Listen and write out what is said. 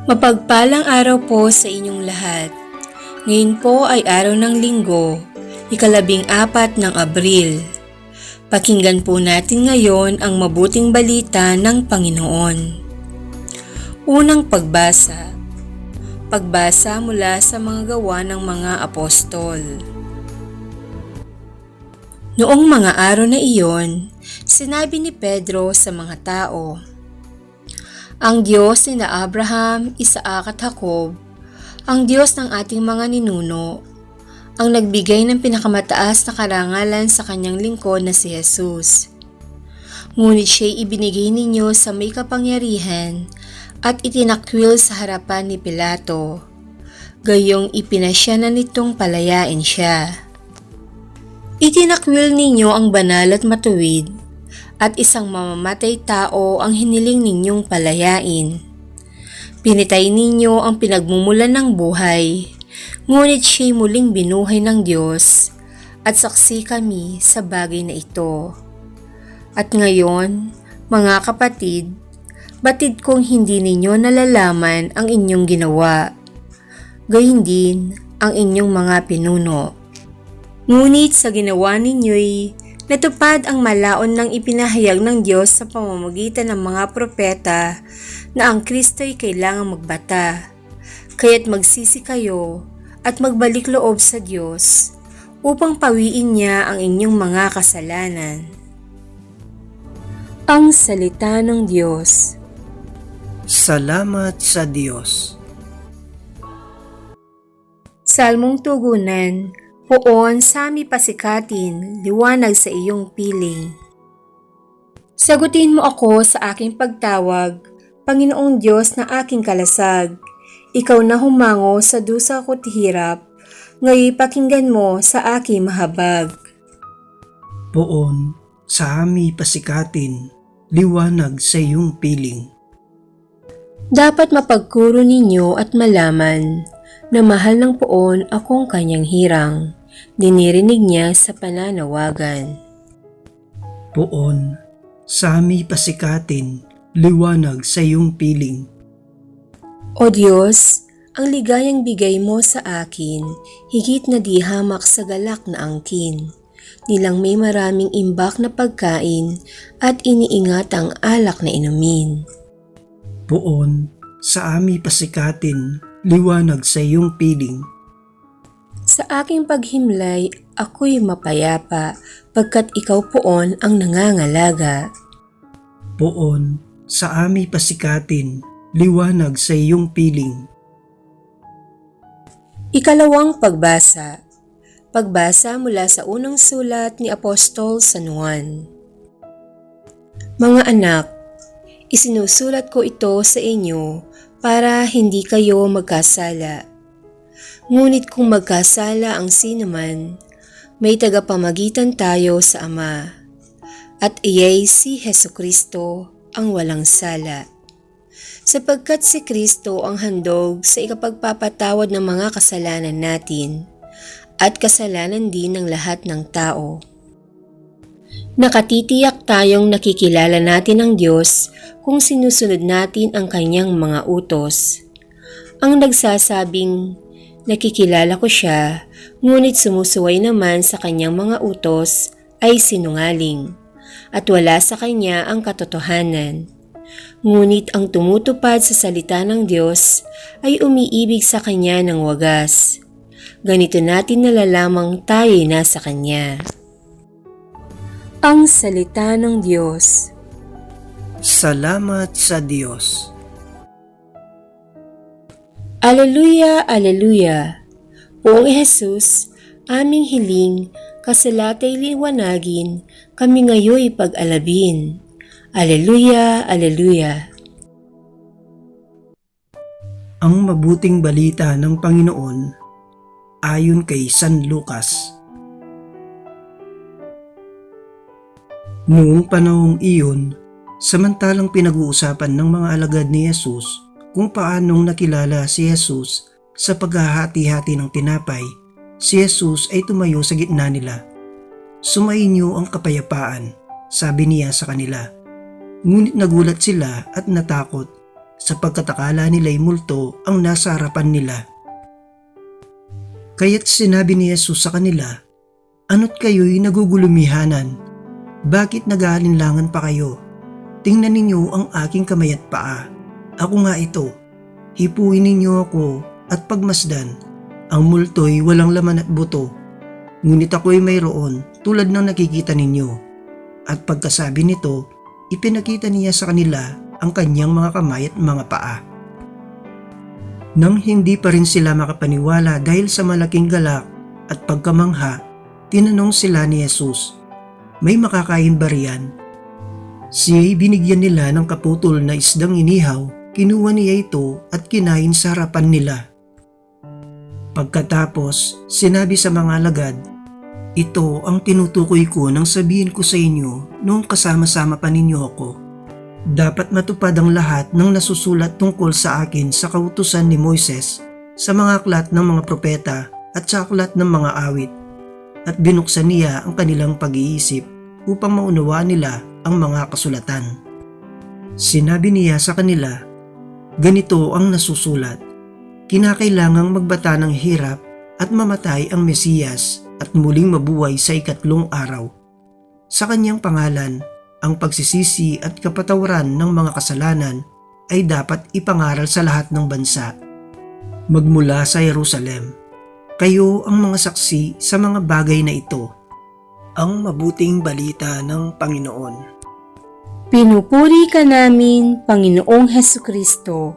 Mapagpalang araw po sa inyong lahat. Ngayon po ay araw ng Linggo, ika-14 ng Abril. Pakinggan po natin ngayon ang mabuting balita ng Panginoon. Unang pagbasa. Pagbasa mula sa mga gawa ng mga apostol. Noong mga araw na iyon, sinabi ni Pedro sa mga tao, "Ang Diyos ni Abraham, Isaac at Jacob, ang Diyos ng ating mga ninuno, ang nagbigay ng pinakamataas na karangalan sa kanyang lingkod na si Jesus. Ngunit siya'y ibinigay ninyo sa may kapangyarihan at itinakwil sa harapan ni Pilato, gayong ipinasya na nitong palayain siya. Itinakwil ninyo ang banal at matuwid, at isang mamamatay tao ang hiniling ninyong palayain. Pinitay ninyo ang pinagmumulan ng buhay, ngunit siya'y muling binuhay ng Diyos, at saksi kami sa bagay na ito. At ngayon, mga kapatid, batid kong hindi ninyo nalalaman ang inyong ginawa, gayon din ang inyong mga pinuno. Ngunit sa ginawa ninyo'y natupad ang malaon ng ipinahayag ng Diyos sa pamamagitan ng mga propeta na ang Kristo'y kailangang magbata. Kaya't magsisi kayo at magbalik loob sa Diyos upang pawiin niya ang inyong mga kasalanan." Ang salita ng Diyos. Salamat sa Diyos. Salmong tugunan. Poon sami pasikatin, liwanag sa iyong piling. Sagutin mo ako sa aking pagtawag, Panginoong Diyos na aking kalasag. Ikaw na humango sa dusa ko't hirap, ngayon pakinggan mo sa aking mahabag. Poon, sa ami pasikatin, liwanag sa iyong piling. Dapat mapagkuro ninyo at malaman na mahal ng poon akong kanyang hirang. Dinirinig niya sa pananawagan. Poon, sa ami pasikatin, liwanag sa iyong piling. O Diyos, ang ligayang bigay mo sa akin, higit na di hamak sa galak na angkin. Nilang may maraming imbak na pagkain at iniingat ang alak na inumin. Poon, sa ami pasikatin, liwanag sa iyong piling. Sa aking paghimlay, ako'y mapayapa, pagkat ikaw poon ang nangangalaga. Poon, sa ami pasikatin, liwanag sa iyong piling. Ikalawang pagbasa. Pagbasa mula sa unang sulat ni Apostol San Juan. Mga anak, isinusulat ko ito sa inyo para hindi kayo magkasala. Ngunit kung magkasala ang sinuman, may tagapamagitan tayo sa Ama, at iya'y si Hesukristo ang walang sala. Sapagkat si Kristo ang handog sa ikapagpapatawad ng mga kasalanan natin, at kasalanan din ng lahat ng tao. Nakatitiyak tayong nakikilala natin ang Diyos kung sinusunod natin ang kanyang mga utos. Ang nagsasabing, "Nakikilala ko siya, ngunit sumusuway naman sa kanyang mga utos," ay sinungaling, at wala sa kanya ang katotohanan. Ngunit ang tumutupad sa salita ng Diyos ay umiibig sa kanya ng wagas. Ganito natin nalalamang tayo'y nasa kanya. Ang salita ng Diyos. Salamat sa Diyos. Aleluya, aleluya. Poong Jesus, aming hiling, kasalatay liwanagin, kami ngayoy pag-alabin. Aleluya, aleluya. Ang mabuting balita ng Panginoon ayon kay San Lucas. Noong panahong iyon, samantalang pinag-uusapan ng mga alagad ni Jesus kung paanong nakilala si Jesus sa paghahati-hati ng tinapay, si Jesus ay tumayo sa gitna nila. "Sumainyo ang kapayapaan," sabi niya sa kanila. Ngunit nagulat sila at natakot sapagkat akala nila'y multo ang nasa harapan nila. Kaya't sinabi ni Jesus sa kanila, "Ano't kayo'y nagugulumihanan? Bakit nag-aalinlangan pa kayo? Tingnan ninyo ang aking kamay at paa. Ako nga ito. Hipuin ninyo ako at pagmasdan. Ang multo'y walang laman at buto, ngunit ako'y mayroon tulad ng nakikita ninyo." At pagkasabi nito, ipinakita niya sa kanila ang kanyang mga kamay at mga paa. Nang hindi pa rin sila makapaniwala dahil sa malaking galak at pagkamangha, tinanong sila ni Jesus, "May makakain ba riyan?" Siya'y binigyan nila ng kaputol na isdang inihaw, kinuha niya ito at kinain sa harapan nila. Pagkatapos, sinabi sa mga alagad, "Ito ang tinutukoy ko nang sabihin ko sa inyo noong kasama-sama pa ninyo ako. Dapat matupad ang lahat ng nasusulat tungkol sa akin sa kautusan ni Moises, sa mga aklat ng mga propeta at sa aklat ng mga awit." At binuksan niya ang kanilang pag-iisip upang maunawaan nila ang mga kasulatan. Sinabi niya sa kanila, "Ganito ang nasusulat, kinakailangang magbata ng hirap at mamatay ang Mesiyas at muling mabuhay sa ikatlong araw. Sa kanyang pangalan, ang pagsisisi at kapatawaran ng mga kasalanan ay dapat ipangaral sa lahat ng bansa. Magmula sa Jerusalem, kayo ang mga saksi sa mga bagay na ito." Ang mabuting balita ng Panginoon. Pinupuri ka namin, Panginoong Hesukristo.